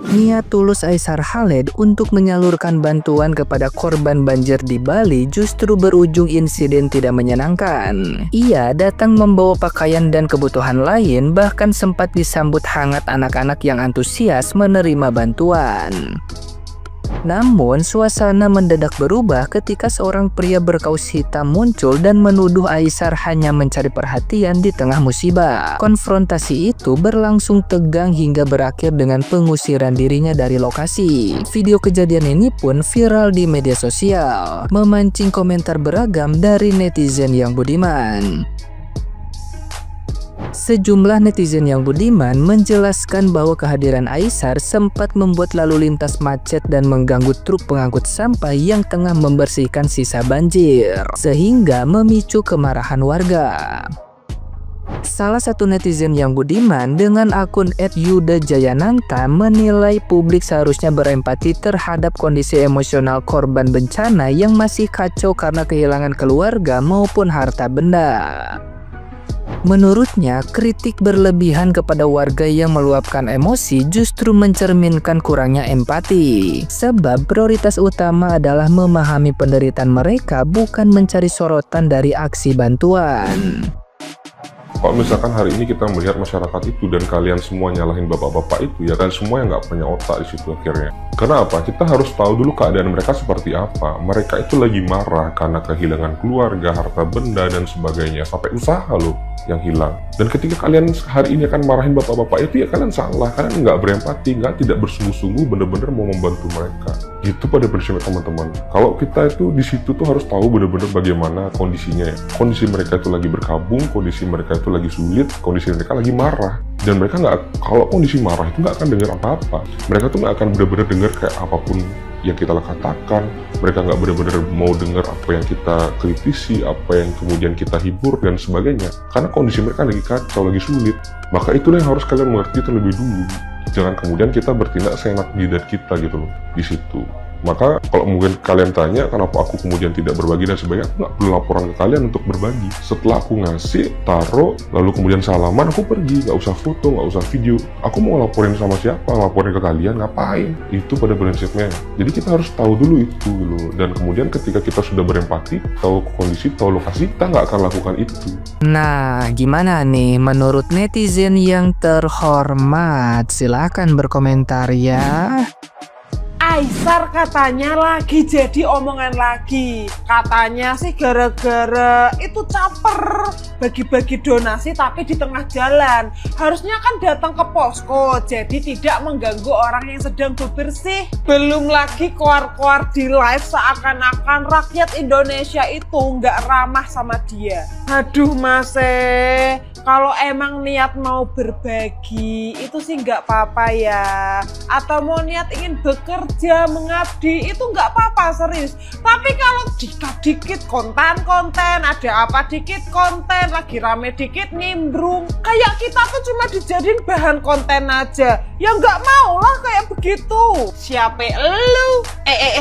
Niat tulus Aisar Khaled untuk menyalurkan bantuan kepada korban banjir di Bali justru berujung insiden tidak menyenangkan. Ia datang membawa pakaian dan kebutuhan lain, bahkan sempat disambut hangat anak-anak yang antusias menerima bantuan. Namun, suasana mendadak berubah ketika seorang pria berkaus hitam muncul dan menuduh Aisar hanya mencari perhatian di tengah musibah. Konfrontasi itu berlangsung tegang hingga berakhir dengan pengusiran dirinya dari lokasi. Video kejadian ini pun viral di media sosial, memancing komentar beragam dari netizen yang budiman. Sejumlah netizen yang budiman menjelaskan bahwa kehadiran Aisar sempat membuat lalu lintas macet dan mengganggu truk pengangkut sampah yang tengah membersihkan sisa banjir, sehingga memicu kemarahan warga. Salah satu netizen yang budiman dengan akun @yudajayananta menilai publik seharusnya berempati terhadap kondisi emosional korban bencana yang masih kacau karena kehilangan keluarga maupun harta benda. Menurutnya, kritik berlebihan kepada warga yang meluapkan emosi justru mencerminkan kurangnya empati. Sebab prioritas utama adalah memahami penderitaan mereka, bukan mencari sorotan dari aksi bantuan. Kalau misalkan hari ini kita melihat masyarakat itu dan kalian semua nyalahin bapak-bapak itu, ya kan semua yang nggak punya otak di situ akhirnya. Karena apa? Kita harus tahu dulu keadaan mereka seperti apa. Mereka itu lagi marah karena kehilangan keluarga, harta benda, dan sebagainya. Sampai usaha loh yang hilang. Dan ketika kalian hari ini akan marahin bapak-bapak itu, ya kalian salah. Kalian nggak berempati, tidak bersungguh-sungguh bener-bener mau membantu mereka. Gitu pada prinsipnya teman-teman. Kalau kita itu di situ tuh harus tahu bener-bener bagaimana kondisinya. Kondisi mereka itu lagi berkabung, kondisi mereka itu lagi sulit, kondisi mereka lagi marah. Dan mereka nggak, kalau kondisi marah itu nggak akan dengar apa-apa. Mereka tuh nggak akan benar-benar dengar kayak apapun yang kita katakan. Mereka nggak benar-benar mau dengar apa yang kita kritisi, apa yang kemudian kita hibur dan sebagainya. Karena kondisi mereka lagi kacau, lagi sulit. Maka itulah yang harus kalian mengerti terlebih dulu. Jangan kemudian kita bertindak seenak jidat kita gitu loh di situ. Maka kalau mungkin kalian tanya kenapa aku kemudian tidak berbagi dan sebagainya, aku nggak perlu laporan ke kalian untuk berbagi. Setelah aku ngasih, taruh, lalu kemudian salaman, aku pergi, nggak usah foto, nggak usah video. Aku mau laporin sama siapa, laporin ke kalian, ngapain? Itu pada prinsipnya. Jadi kita harus tahu dulu itu loh. Dan kemudian ketika kita sudah berempati, tahu kondisi, tahu lokasi, kita nggak akan lakukan itu. Nah, gimana nih menurut netizen yang terhormat? Silahkan berkomentar ya. Aisar katanya lagi jadi omongan lagi. Katanya sih gara-gara itu caper bagi-bagi donasi tapi di tengah jalan. Harusnya kan datang ke posko, jadi tidak mengganggu orang yang sedang bebersih. Belum lagi koar-koar di live seakan-akan rakyat Indonesia itu nggak ramah sama dia. Aduh Mas, kalau emang niat mau berbagi itu sih nggak apa-apa ya. Atau mau niat ingin bekerja, mengabdi, itu nggak apa-apa serius. Tapi kalau dikit konten, ada apa dikit konten, lagi rame dikit nimbrung. Kayak kita tuh cuma dijadiin bahan konten aja. Ya nggak mau lah kayak begitu. Siapa elu?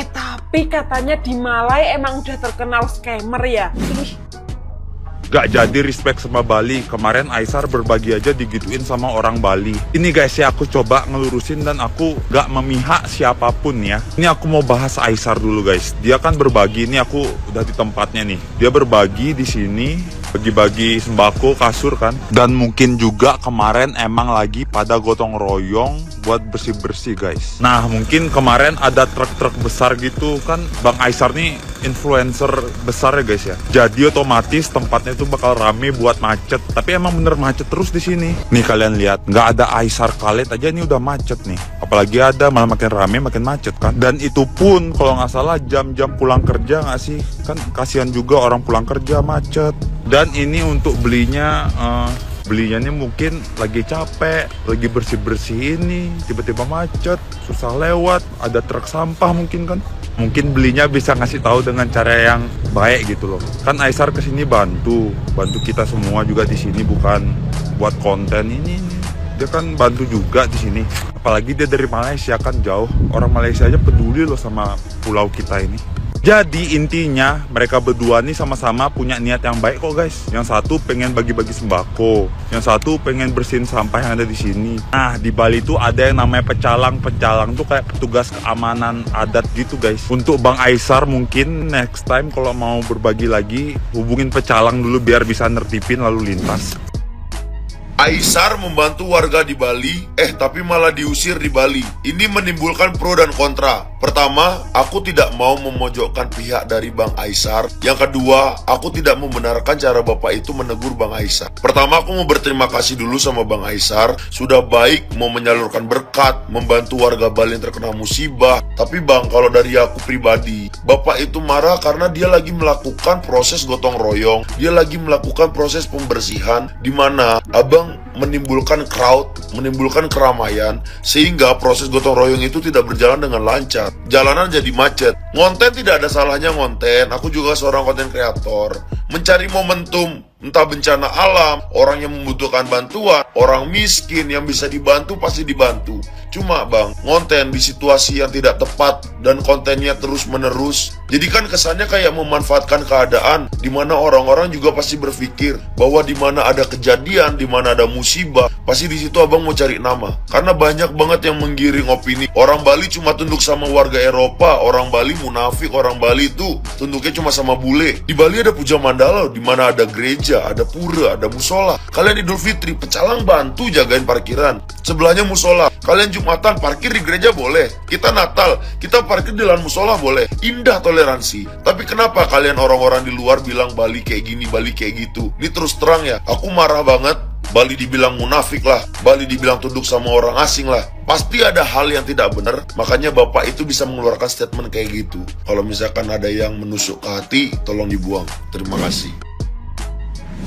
Tapi katanya di Malai emang udah terkenal scammer ya. Gak jadi respect sama Bali. Kemarin Aisar berbagi aja digituin sama orang Bali. Ini guys ya, aku coba ngelurusin dan aku gak memihak siapapun ya. Ini aku mau bahas Aisar dulu guys. Dia kan berbagi, ini aku udah di tempatnya nih. Dia berbagi di sini, bagi-bagi sembako, kasur kan. Dan mungkin juga kemarin emang lagi pada gotong royong buat bersih-bersih guys. Nah mungkin kemarin ada truk-truk besar gitu kan. Bang Aisar nih influencer besar ya guys ya. Jadi otomatis tempatnya itu bakal rame buat macet. Tapi emang bener macet terus di sini. Nih kalian lihat, nggak ada Aisar Khaled aja ini udah macet nih. Apalagi ada, malah makin rame makin macet kan. Dan itu pun kalau nggak salah jam-jam pulang kerja nggak sih? Kan kasihan juga orang pulang kerja macet. Dan ini untuk belinya nih mungkin lagi capek, lagi bersih-bersih ini, tiba-tiba macet, susah lewat, ada truk sampah mungkin kan. Mungkin belinya bisa ngasih tahu dengan cara yang baik gitu loh. Kan Aisar kesini bantu kita semua juga di sini, bukan buat konten ini. Dia kan bantu juga di sini. Apalagi dia dari Malaysia kan jauh. Orang Malaysia aja peduli loh sama pulau kita ini. Jadi intinya mereka berdua nih sama-sama punya niat yang baik kok guys. Yang satu pengen bagi-bagi sembako, yang satu pengen bersihin sampah yang ada di sini. Nah di Bali tuh ada yang namanya pecalang. Pecalang tuh kayak petugas keamanan adat gitu guys. Untuk Bang Aisar mungkin next time kalau mau berbagi lagi hubungin pecalang dulu biar bisa nertipin lalu lintas. Aisar membantu warga di Bali, tapi malah diusir di Bali. Ini menimbulkan pro dan kontra. Pertama, aku tidak mau memojokkan pihak dari Bang Aisar. Yang kedua, aku tidak membenarkan cara bapak itu menegur Bang Aisar. Pertama, aku mau berterima kasih dulu sama Bang Aisar. Sudah baik mau menyalurkan berkat, membantu warga Bali yang terkena musibah. Tapi Bang, kalau dari aku pribadi, bapak itu marah karena dia lagi melakukan proses gotong royong. Dia lagi melakukan proses pembersihan, di mana Abang menimbulkan crowd, menimbulkan keramaian, sehingga proses gotong royong itu tidak berjalan dengan lancar. Jalanan jadi macet. Ngonten tidak ada salahnya ngonten. Aku juga seorang konten kreator. Mencari momentum, entah bencana alam, orang yang membutuhkan bantuan, orang miskin yang bisa dibantu pasti dibantu. Cuma Bang, ngonten di situasi yang tidak tepat dan kontennya terus menerus, jadi kan kesannya kayak memanfaatkan keadaan, dimana orang-orang juga pasti berpikir bahwa dimana ada kejadian, dimana ada musibah, pasti di situ Abang mau cari nama. Karena banyak banget yang menggiring opini, orang Bali cuma tunduk sama warga Eropa, orang Bali munafik, orang Bali itu tunduknya cuma sama bule. Di Bali ada puja mandala, dimana ada gereja, ada pura, ada musola. Kalian Idul Fitri, pecalang bantu jagain parkiran. Sebelahnya musola. Kalian Jumatan parkir di gereja boleh. Kita Natal, kita parkir di lahan musola boleh. Indah toleransi. Tapi kenapa kalian orang-orang di luar bilang Bali kayak gini, Bali kayak gitu? Ini terus terang ya, aku marah banget. Bali dibilang munafik lah, Bali dibilang tunduk sama orang asing lah. Pasti ada hal yang tidak benar, makanya bapak itu bisa mengeluarkan statement kayak gitu. Kalau misalkan ada yang menusuk ke hati, tolong dibuang. Terima kasih.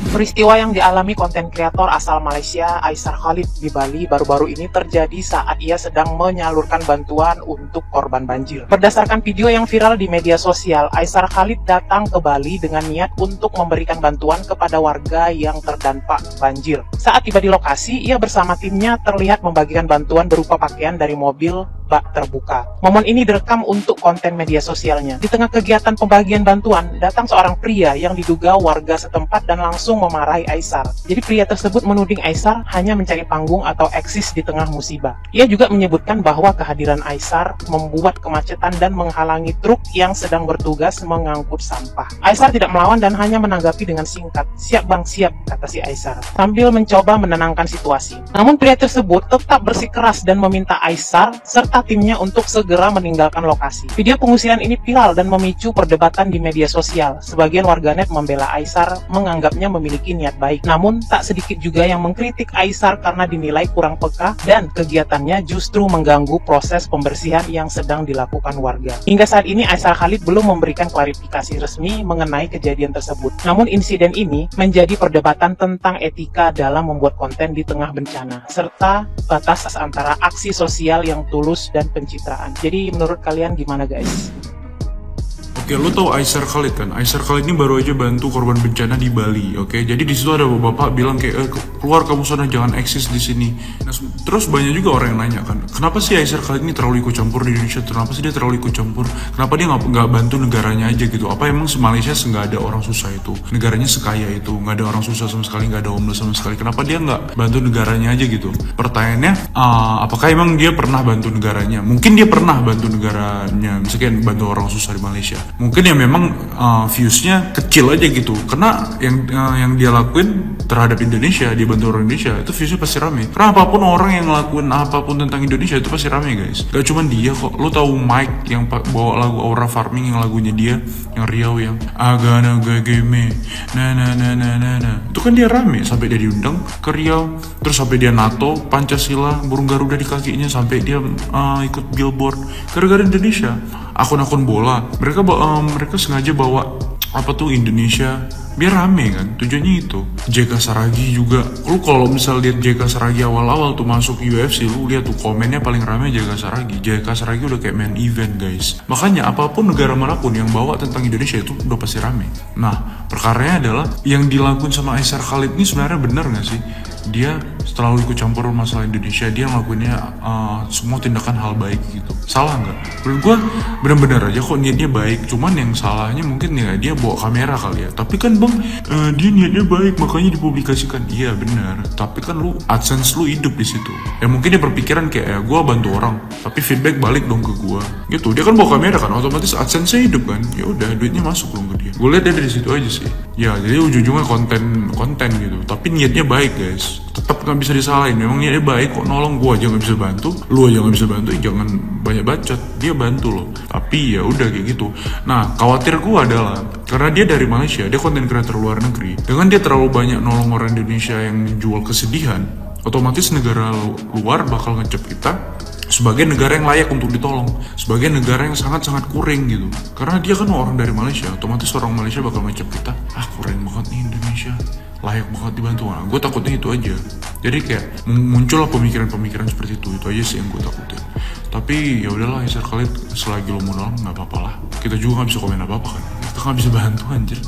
Peristiwa yang dialami konten kreator asal Malaysia, Aisar Khalid di Bali baru-baru ini terjadi saat ia sedang menyalurkan bantuan untuk korban banjir. Berdasarkan video yang viral di media sosial, Aisar Khalid datang ke Bali dengan niat untuk memberikan bantuan kepada warga yang terdampak banjir. Saat tiba di lokasi, ia bersama timnya terlihat membagikan bantuan berupa pakaian dari mobil bak terbuka. Momen ini direkam untuk konten media sosialnya. Di tengah kegiatan pembagian bantuan, datang seorang pria yang diduga warga setempat dan langsung memarahi Aisar. Jadi pria tersebut menuding Aisar hanya mencari panggung atau eksis di tengah musibah. Ia juga menyebutkan bahwa kehadiran Aisar membuat kemacetan dan menghalangi truk yang sedang bertugas mengangkut sampah. Aisar tidak melawan dan hanya menanggapi dengan singkat, "Siap bang, siap," kata si Aisar, sambil mencoba menenangkan situasi. Namun pria tersebut tetap bersikeras dan meminta Aisar serta timnya untuk segera meninggalkan lokasi. Video pengusiran ini viral dan memicu perdebatan di media sosial. Sebagian warganet membela Aisar, menganggapnya memiliki niat baik. Namun, tak sedikit juga yang mengkritik Aisar karena dinilai kurang peka dan kegiatannya justru mengganggu proses pembersihan yang sedang dilakukan warga. Hingga saat ini, Aisar Khalid belum memberikan klarifikasi resmi mengenai kejadian tersebut. Namun, insiden ini menjadi perdebatan tentang etika dalam membuat konten di tengah bencana, serta batas antara aksi sosial yang tulus dan pencitraan. Jadi menurut kalian gimana guys? Oke, lo tau Aisar Khalid kan? Aisar Khalid ini baru aja bantu korban bencana di Bali, oke? Jadi di situ ada bapak bilang kayak, keluar kamu sana, jangan eksis di sini. Nah, terus banyak juga orang yang nanya kan, kenapa sih Aisar Khalid ini terlalu ikut campur di Indonesia? Kenapa sih dia terlalu ikut campur? Kenapa dia nggak bantu negaranya aja gitu? Apa emang Malaysia nggak ada orang susah itu? Negaranya sekaya itu, nggak ada orang susah sama sekali, nggak ada homeless sama sekali. Kenapa dia nggak bantu negaranya aja gitu? Pertanyaannya, apakah emang dia pernah bantu negaranya? Mungkin dia pernah bantu negaranya, misalkan bantu orang susah di Malaysia. Mungkin ya memang viewsnya kecil aja gitu, karena yang dia lakuin terhadap Indonesia, dia bantu orang Indonesia, itu viewsnya pasti rame. Karena apapun orang yang ngelakuin apapun tentang Indonesia itu pasti rame guys. Gak cuma dia kok, lo tahu Mike yang bawa lagu Aura Farming, yang lagunya dia, yang Riau, yang Agana Gageme, nah itu kan dia rame sampai dia diundang ke Riau, terus sampai dia NATO, Pancasila, burung Garuda di kakinya, sampai dia ikut billboard gara-gara Indonesia. Akun-akun bola, mereka sengaja bawa apa tuh Indonesia biar rame kan, tujuannya itu. JK Saragi juga, lu kalau misal lihat JK Saragi awal-awal tuh masuk UFC, lu lihat tuh komennya paling rame JK Saragi udah kayak main event guys. Makanya apapun negara manapun yang bawa tentang Indonesia itu udah pasti rame. Nah, perkaranya adalah yang dilakukan sama Aisar Khalid ini sebenarnya benar nggak sih? Dia setelah lu ikut campur masalah Indonesia, dia ngelakuinnya semua tindakan hal baik gitu. Salah nggak? Menurut gue benar-benar aja kok niatnya baik, cuman yang salahnya mungkin ya dia bawa kamera kali ya. Tapi kan bang, dia niatnya baik makanya dipublikasikan. Iya benar, tapi kan lu AdSense lu hidup di situ. Ya mungkin dia berpikiran kayak ya gue bantu orang, tapi feedback balik dong ke gue. Gitu, dia kan bawa kamera kan, otomatis AdSense-nya hidup kan. Ya udah, duitnya masuk dong ke dia. Gue lihat dari situ aja sih. Ya jadi ujung-ujungnya konten gitu. Tapi niatnya baik guys, tetap nggak bisa disalahin. Memang niatnya baik kok, nolong. Gue aja nggak bisa bantu, lu aja nggak bisa bantu, jangan banyak bacot. Dia bantu loh, tapi ya udah kayak gitu. Nah khawatir gue adalah karena dia dari Malaysia, dia konten creator luar negeri, dengan dia terlalu banyak nolong orang Indonesia yang menjual kesedihan, otomatis negara luar bakal ngecap kita sebagai negara yang layak untuk ditolong, sebagai negara yang sangat-sangat kuring gitu. Karena dia kan orang dari Malaysia, otomatis orang Malaysia bakal ngecap kita, kuring banget nih Indonesia, layak banget dibantu. Nah, gue takutnya itu aja. Jadi kayak muncullah pemikiran-pemikiran seperti itu aja sih yang gue takutin. Tapi ya udahlah, Aisyar Khalid, selagi lo mau nolong nggak apa-apa lah. Kita juga nggak bisa komen apa-apa kan. Kita nggak bisa bantu anjir.